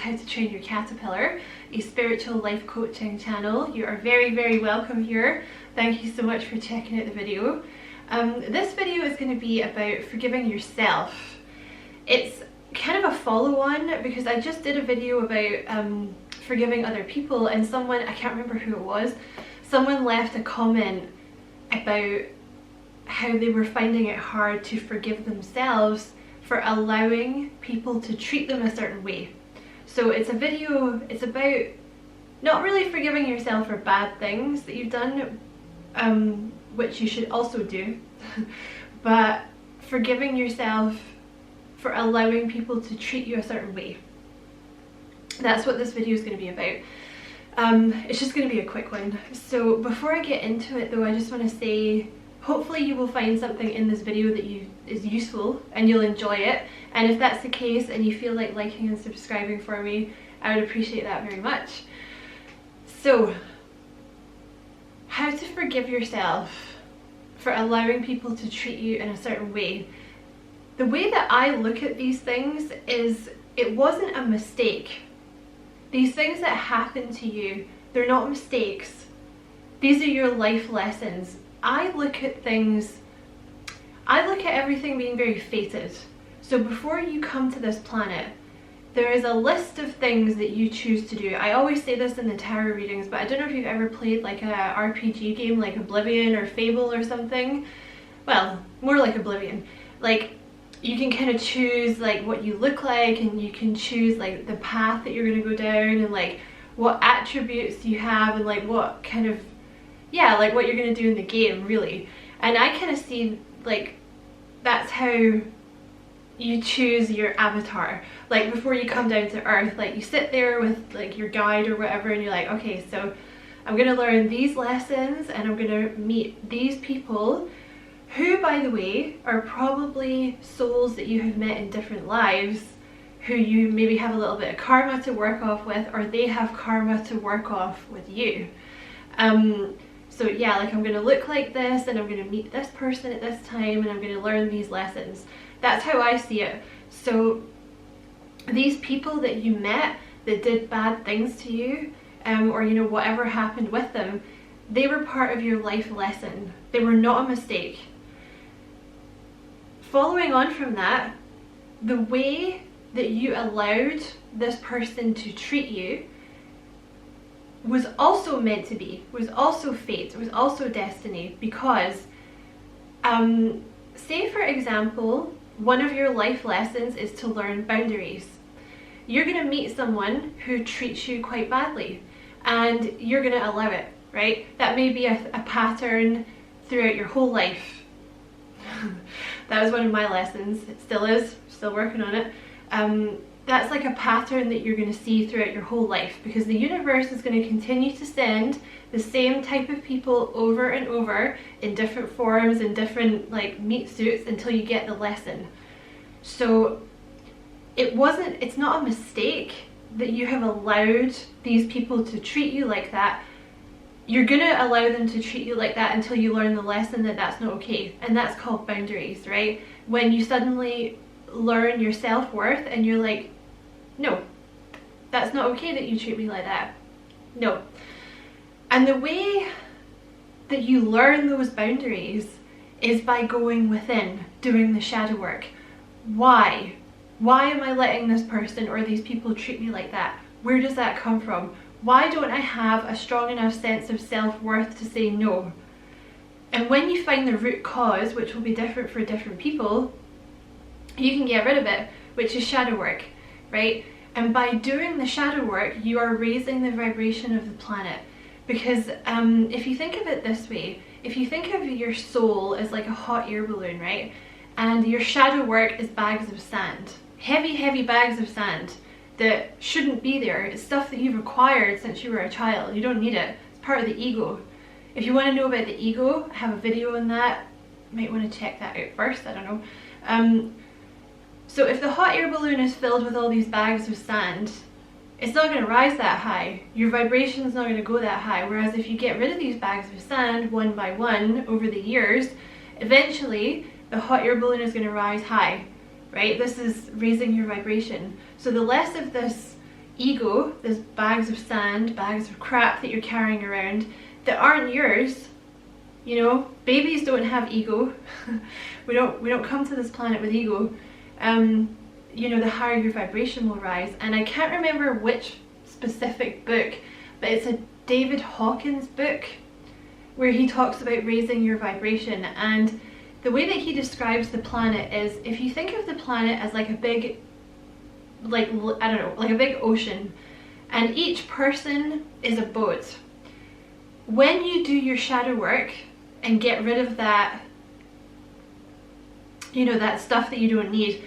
How to Train Your Caterpillar, a spiritual life coaching channel. You are very, very welcome here. Thank you so much for checking out the video. This video is going to be about forgiving yourself. It's kind of a follow-on because I just did a video about forgiving other people, and someone, I can't remember who it was, someone left a comment about how they were finding it hard to forgive themselves for allowing people to treat them a certain way. So it's a video, it's about not really forgiving yourself for bad things that you've done, which you should also do, but forgiving yourself for allowing people to treat you a certain way. That's what this video is going to be about. It's just going to be a quick one. So before I get into it though, I just want to say, hopefully you will find something in this video that is useful and you'll enjoy it. And if that's the case and you feel like liking and subscribing for me, I would appreciate that very much. So, how to forgive yourself for allowing people to treat you in a certain way. The way that I look at these things is, it wasn't a mistake. These things that happen to you, they're not mistakes. These are your life lessons. I look at everything being very fated. So before you come to this planet, there is a list of things that you choose to do. I always say this in the tarot readings, but I don't know if you've ever played like a RPG game like Oblivion or Fable or something. Well, more like Oblivion. Like, you can kind of choose like what you look like, and you can choose like the path that you're going to go down, and like what attributes you have, and like what kind of, yeah, like what you're going to do in the game, really. And I kind of see like that's how you choose your avatar. Like before you come down to earth, like you sit there with like your guide or whatever, and you're like, okay, so I'm going to learn these lessons and I'm going to meet these people who, by the way, are probably souls that you have met in different lives, who you maybe have a little bit of karma to work off with, or they have karma to work off with you. So yeah, like I'm going to look like this, and I'm going to meet this person at this time, and I'm going to learn these lessons. That's how I see it. So these people that you met that did bad things to you, or you know, whatever happened with them, they were part of your life lesson. They were not a mistake. Following on from that, the way that you allowed this person to treat you was also meant to be, was also fate, was also destiny, because say for example, one of your life lessons is to learn boundaries. You're going to meet someone who treats you quite badly, and you're going to allow it, right? That may be a pattern throughout your whole life. That was one of my lessons. It still is, still working on it. That's like a pattern that you're going to see throughout your whole life, because the universe is going to continue to send the same type of people over and over in different forms and different like meat suits until you get the lesson. So it's not a mistake that you have allowed these people to treat you like that. You're going to allow them to treat you like that until you learn the lesson that that's not okay. And that's called boundaries, right? When you suddenly learn your self-worth and you're like, no, that's not okay that you treat me like that. No. And the way that you learn those boundaries is by going within, doing the shadow work. Why? Why am I letting this person or these people treat me like that? Where does that come from? Why don't I have a strong enough sense of self-worth to say no? And when you find the root cause, which will be different for different people, you can get rid of it, which is shadow work, right? And by doing the shadow work, you are raising the vibration of the planet. Because if you think of it this way, if you think of your soul as like a hot air balloon, right? And your shadow work is bags of sand, heavy, heavy bags of sand that shouldn't be there. It's stuff that you've acquired since you were a child. You don't need it. It's part of the ego. If you want to know about the ego, I have a video on that. You might want to check that out first. I don't know. So if the hot air balloon is filled with all these bags of sand, it's not going to rise that high. Your vibration is not going to go that high. Whereas if you get rid of these bags of sand one by one over the years, eventually the hot air balloon is going to rise high, right? This is raising your vibration. So the less of this ego, there's bags of sand, bags of crap that you're carrying around that aren't yours. You know, babies don't have ego. we don't come to this planet with ego. You know, the higher your vibration will rise. And I can't remember which specific book, but it's a David Hawkins book where he talks about raising your vibration. And the way that he describes the planet is, if you think of the planet as like a big, like, I don't know, like a big ocean, and each person is a boat. When you do your shadow work and get rid of that, you know, that stuff that you don't need,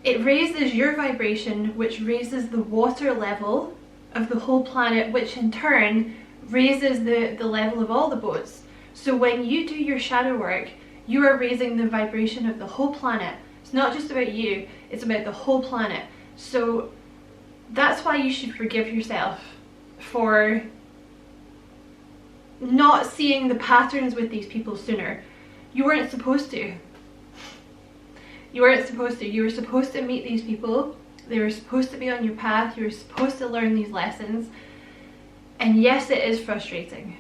it raises your vibration, which raises the water level of the whole planet, which in turn raises the level of all the boats. So when you do your shadow work, you are raising the vibration of the whole planet. It's not just about you, it's about the whole planet. So that's why you should forgive yourself for not seeing the patterns with these people sooner. You weren't supposed to. You weren't supposed to. You were supposed to meet these people. They were supposed to be on your path. You were supposed to learn these lessons. And yes, it is frustrating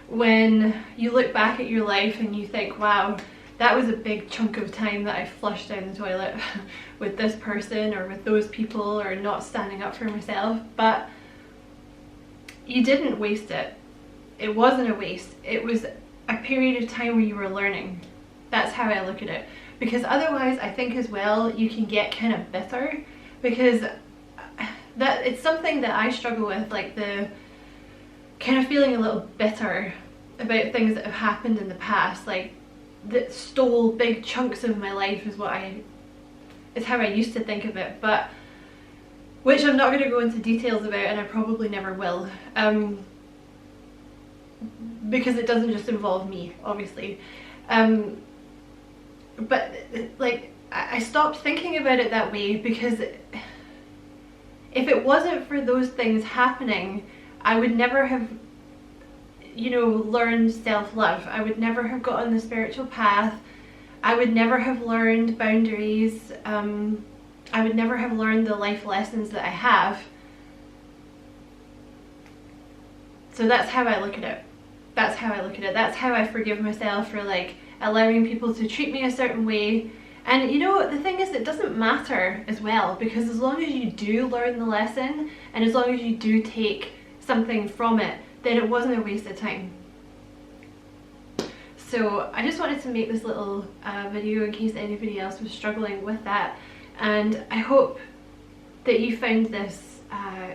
when you look back at your life and you think, wow, that was a big chunk of time that I flushed down the toilet with this person or with those people, or not standing up for myself. But you didn't waste it. It wasn't a waste. It was a period of time where you were learning. That's how I look at it. Because otherwise, I think as well, you can get kind of bitter, because that it's something that I struggle with, like the kind of feeling a little bitter about things that have happened in the past, like that stole big chunks of my life is how I used to think of it, but which I'm not going to go into details about, and I probably never will, because it doesn't just involve me, obviously. But like, I stopped thinking about it that way, because if it wasn't for those things happening, I would never have, you know, learned self-love. I would never have got on the spiritual path. I would never have learned boundaries. I would never have learned the life lessons that I have. So that's how I look at it. That's how I look at it. That's how I forgive myself for like allowing people to treat me a certain way. And you know, the thing is, it doesn't matter as well, because as long as you do learn the lesson, and as long as you do take something from it, then it wasn't a waste of time. So I just wanted to make this little video in case anybody else was struggling with that, and I hope that you found this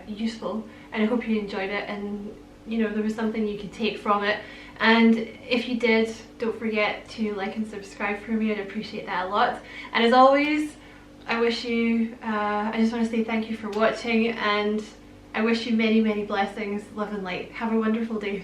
useful, and I hope you enjoyed it, and you know, there was something you could take from it. And if you did, don't forget to like and subscribe for me. I'd appreciate that a lot. And as always, I wish you, I just want to say thank you for watching, and I wish you many, many blessings, love and light. Have a wonderful day.